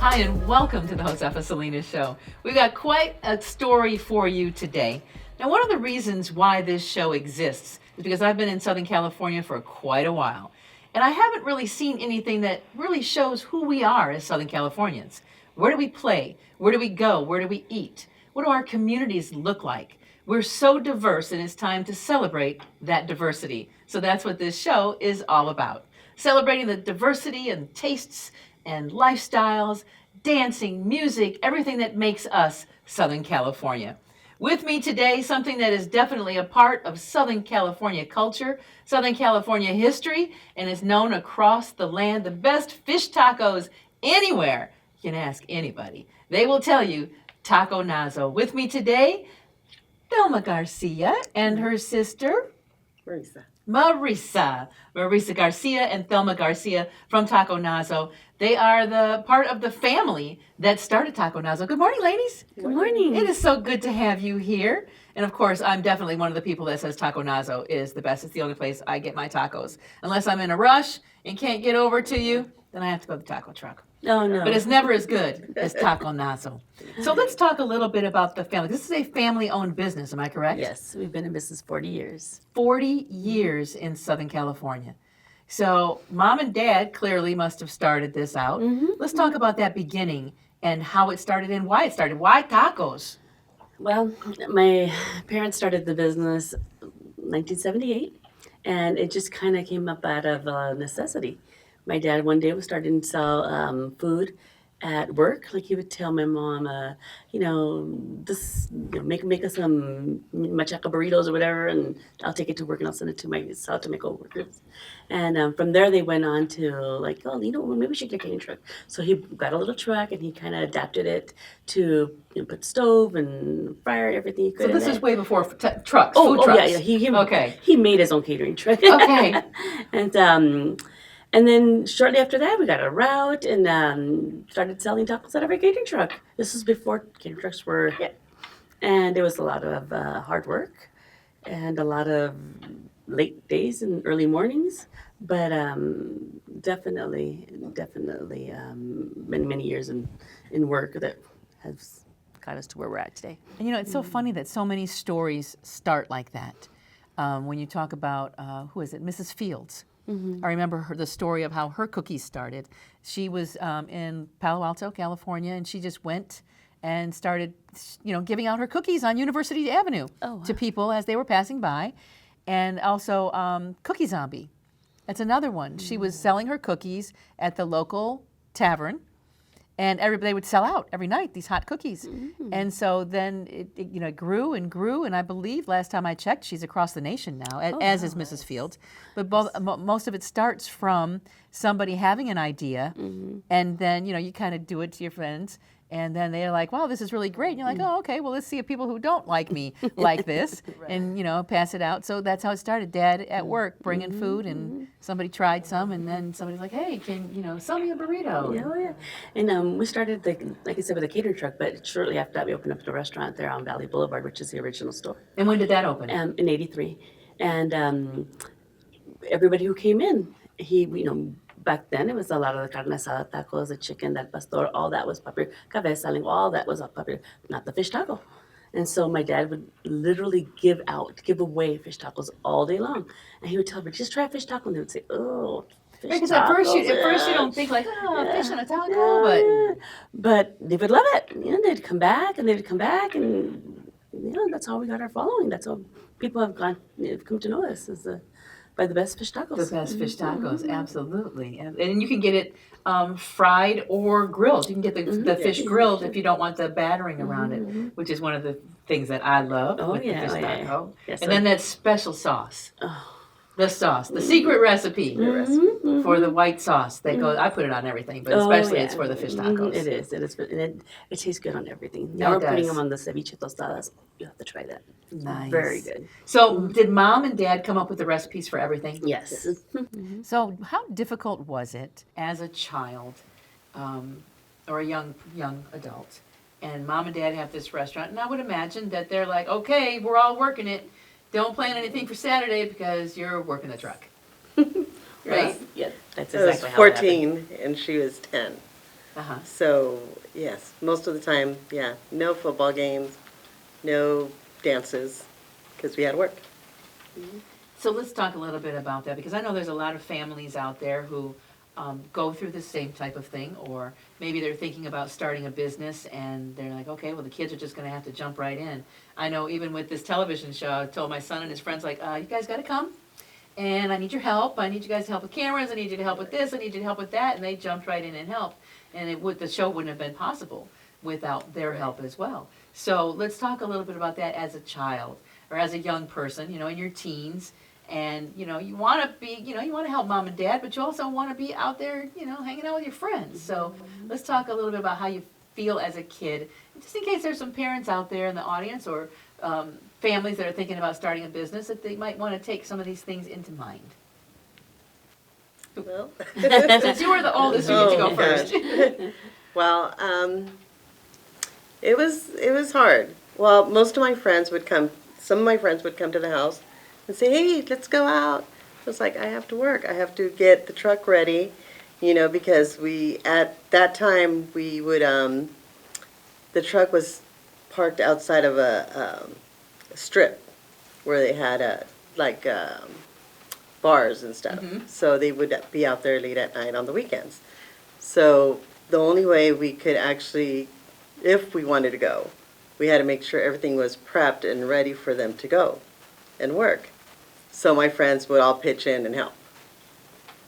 Hi, and welcome to the Josefa Salinas Show. We've got quite a story for you today. Now, one of the reasons why this show exists is because I've been in Southern California for quite a while, and I haven't really seen anything that really shows who we are as Southern Californians. Where do we play? Where do we go? Where do we eat? What do our communities look like? We're so diverse, and it's time to celebrate that diversity. So that's what this show is all about. Celebrating the diversity and tastes and lifestyles, dancing, music, everything that makes us Southern California. With me today, something that is definitely a part of Southern California culture, Southern California history, and is known across the land. The best fish tacos anywhere. You can ask anybody. They will tell you Taco Nazo. With me today, Thelma Garcia and her sister, Maritza Garcia and Thelma Garcia from Taco Nazo. They are the part of the family that started Taco Nazo. Good morning, ladies. Good morning. It is so good to have you here. And of course, I'm definitely one of the people that says Taco Nazo is the best. It's the only place I get my tacos. Unless I'm in a rush and can't get over to you, then I have to go to the taco truck. Oh, no. But it's never as good as Taco Nazo. So let's talk a little bit about the family. This is a family-owned business, am I correct? Yes, we've been in business 40 years. 40 years in Southern California. So mom and dad clearly must have started this out. Let's talk about that beginning and how it started and why it started. Why tacos? Well, my parents started the business 1978, and it just kind of came up out of necessity. My dad one day was starting to sell food at work. Like he would tell my mom, make us some machaca burritos or whatever, and I'll take it to work and I'll send it to my coworkers. And from there they went on to maybe we should get a catering truck. So he got a little truck and he kind of adapted it to put stove and fryer, everything he could. So this is way before trucks, food trucks. Yeah. He made his own catering truck. Okay. And then shortly after that, we got a route and started selling tacos out of our catering truck. This was before catering trucks were hit. And there was a lot of hard work and a lot of late days and early mornings. But definitely many years in work that has got us to where we're at today. And it's so funny that so many stories start like that. When you talk about, who is it, Mrs. Fields. I remember the story of how her cookies started. She was in Palo Alto, California, and she just went and started, giving out her cookies on University Avenue to people as they were passing by. And also Cookie Zombie. That's another one. She was selling her cookies at the local tavern, and they would sell out every night, these hot cookies. And so then it grew and grew, and I believe last time I checked, she's across the nation now, as is Mrs. Fields. But most of it starts from somebody having an idea, and then you kind of do it to your friends, and then they're like, wow, this is really great. And you're like, oh, okay, well, let's see if people who don't like me like this, and pass it out. So that's how it started. Dad at work bringing food, and somebody tried some, and then somebody's like, hey, can sell me a burrito? Yeah. And we started, like I said, with a catering truck, but shortly after that, we opened up the restaurant there on Valley Boulevard, which is the original store. And when did that open? In '83. And everybody who came in, back then it was a lot of the carne asada tacos, the chicken, that pastor, all that was popular. Cabeza, all that was popular, not the fish taco. And so my dad would literally give away fish tacos all day long. And he would tell me, just try a fish taco. And they would say, oh, fish tacos. Because at first you don't think like, fish on a taco, but they would love it. They'd come back and that's how we got our following. That's how people have come to know us by the best fish tacos. The best fish tacos, absolutely. And you can get it fried or grilled. You can get the fish grilled if you don't want the battering around it, which is one of the things that I love with the fish taco. Yes, and then that special sauce. The sauce, the secret recipe for the white sauce that goes. I put it on everything, but especially it's for the fish tacos. It is, and it tastes good on everything. Now we're putting them on the ceviche tostadas. You have to try that. Nice, very good. So, did Mom and Dad come up with the recipes for everything? Yes. So, how difficult was it as a child, or a young adult, and Mom and Dad have this restaurant? And I would imagine that they're like, okay, we're all working it. Don't plan anything for Saturday because you're working the truck. Right? Yeah, that's I was exactly how it 14 happened. and she was 10. Uh-huh. So, yes, most of the time, yeah, no football games, no dances, because we had to work. So let's talk a little bit about that, because I know there's a lot of families out there who go through the same type of thing, or maybe they're thinking about starting a business and they're like, okay, well, the kids are just gonna have to jump right in. I know even with this television show, I told my son and his friends, like, you guys gotta come, and I need your help. I need you guys to help with cameras. I need you to help with this. I need you to help with that. And they jumped right in and helped. And the show wouldn't have been possible without their help as well. So let's talk a little bit about that as a child or as a young person, in your teens. And, you want to be, you want to help mom and dad, but you also want to be out there, hanging out with your friends. So let's talk a little bit about how you feel as a kid, just in case there's some parents out there in the audience or families that are thinking about starting a business, that they might want to take some of these things into mind. Well, Since you were the oldest, you get to go Oh, first. well, it was hard. Well, most of my friends would come. Some of my friends would come to the house and say, "Hey, let's go out." I was like, "I have to work. I have to get the truck ready," because at that time we would the truck was parked outside of a strip where they had bars and stuff. So they would be out there late at night on the weekends. So the only way we could actually, if we wanted to go, we had to make sure everything was prepped and ready for them to go and work. So my friends would all pitch in and help.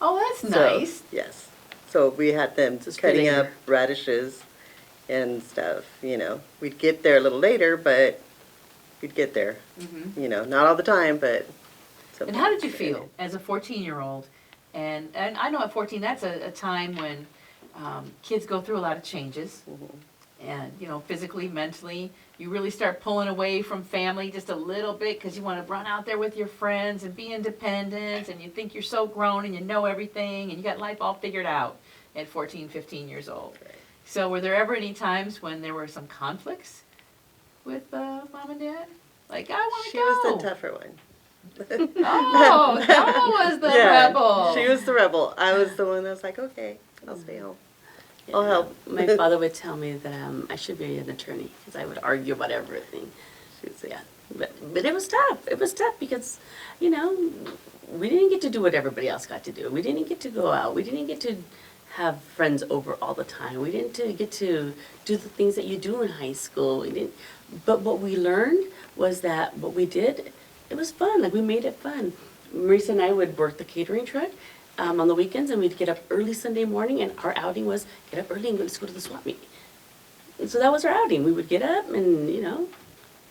Oh, that's So, nice. yes. So we had them Just cutting getting up there. radishes and stuff, We'd get there a little later, but we'd get there. Not all the time, but Mm-hmm. And how did you feel as a 14-year-old? And I know at 14, that's a time when kids go through a lot of changes. And, physically, mentally, you really start pulling away from family just a little bit because you want to run out there with your friends and be independent, and you think you're so grown and you know everything and you got life all figured out at 14, 15 years old. Right. So were there ever any times when there were some conflicts with mom and dad? Like, I want to She go. was the tougher one. Oh, Thelma was the rebel. She was the rebel. I was the one that was like, okay, I'll stay home. I'll help. My father would tell me that I should be an attorney because I would argue about everything. Yeah, but it was tough. It was tough because, we didn't get to do what everybody else got to do. We didn't get to go out. We didn't get to have friends over all the time. We didn't get to do the things that you do in high school. We didn't. But what we learned was that what we did, it was fun. Like, we made it fun. Maritza and I would work the catering truck on the weekends, and we'd get up early Sunday morning, and our outing was get up early and let's go to the swap meet. And so that was our outing. We would get up and,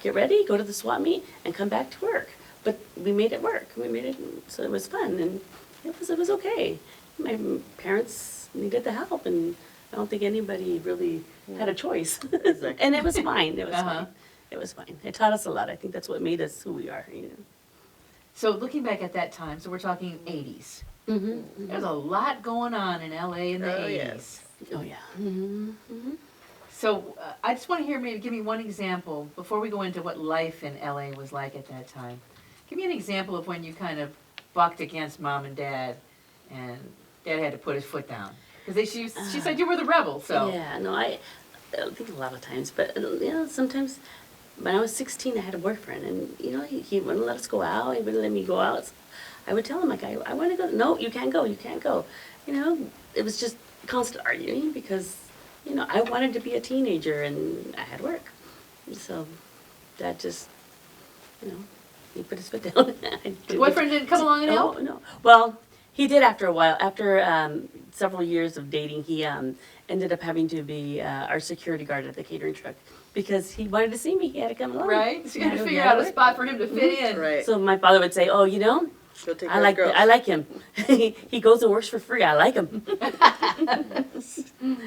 get ready, go to the swap meet, and come back to work. But we made it work. We made it, so it was fun, and it was okay. My parents needed the help, and I don't think anybody really had a choice. Exactly. And it was fine. It was Uh-huh. fine. It was fine. It taught us a lot. I think that's what made us who we are. So looking back at that time, so we're talking 80s. Mm-hmm. There's a lot going on in LA in the Oh, 80s. yes. Oh yeah. Mm-hmm. So I just want to hear, maybe give me one example before we go into what life in LA was like at that time. Give me an example of when you kind of bucked against mom and dad, and dad had to put his foot down. Because she said you were the rebel, so. Yeah. No, I think a lot of times, but sometimes. When I was 16, I had a boyfriend, and he wouldn't let us go out. He wouldn't let me go out. I would tell him, like, I want to go. No, you can't go. You can't go. It was just constant arguing because, I wanted to be a teenager and I had work. So that just, he put his foot down. The boyfriend didn't come along and help? No. Well, he did after a while. After several years of dating, he ended up having to be our security guard at the catering truck because he wanted to see me. He had to come along. Right? So you had to Yeah, figure yeah, out a work. spot for him to fit in. Right. So my father would say, "Oh, Go take care of girls. I like him. He goes and works for free. I like him."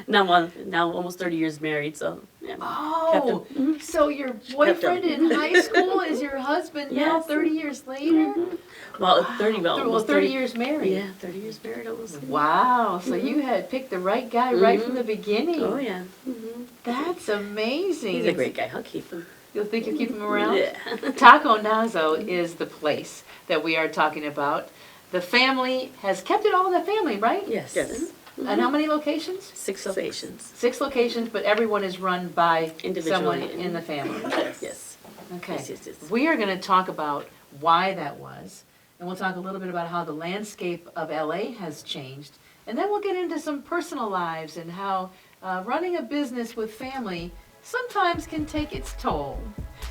now almost 30 years married, so yeah. Oh, Kept so your boyfriend in high school is your husband now Yes. 30 years later? Well, 30, well, Well, almost 30 years married. Yeah, 30 years married almost. Wow, so you had picked the right guy right from the beginning. Oh yeah. That's amazing. He's a great guy. I'll keep him. You'll think you'll keep him around? Yeah. Taco Nazo is the place that we are talking about. The family has kept it all in the family, right? Yes. Yes. And how many locations? 6 locations. 6 locations, but everyone is run by someone Individually. in the family. Yes. Okay. Yes. We are going to talk about why that was, and we'll talk a little bit about how the landscape of LA has changed, and then we'll get into some personal lives and how running a business with family sometimes can take its toll.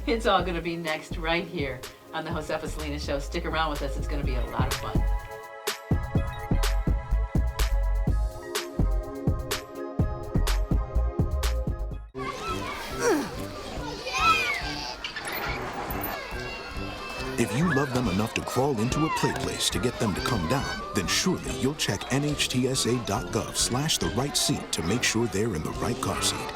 It's all going to be next right here on the Josefa Salinas Show. Stick around with us. It's going to be a lot of fun. If you love them enough to crawl into a play place to get them to come down, then surely you'll check nhtsa.gov/the right seat to make sure they're in the right car seat.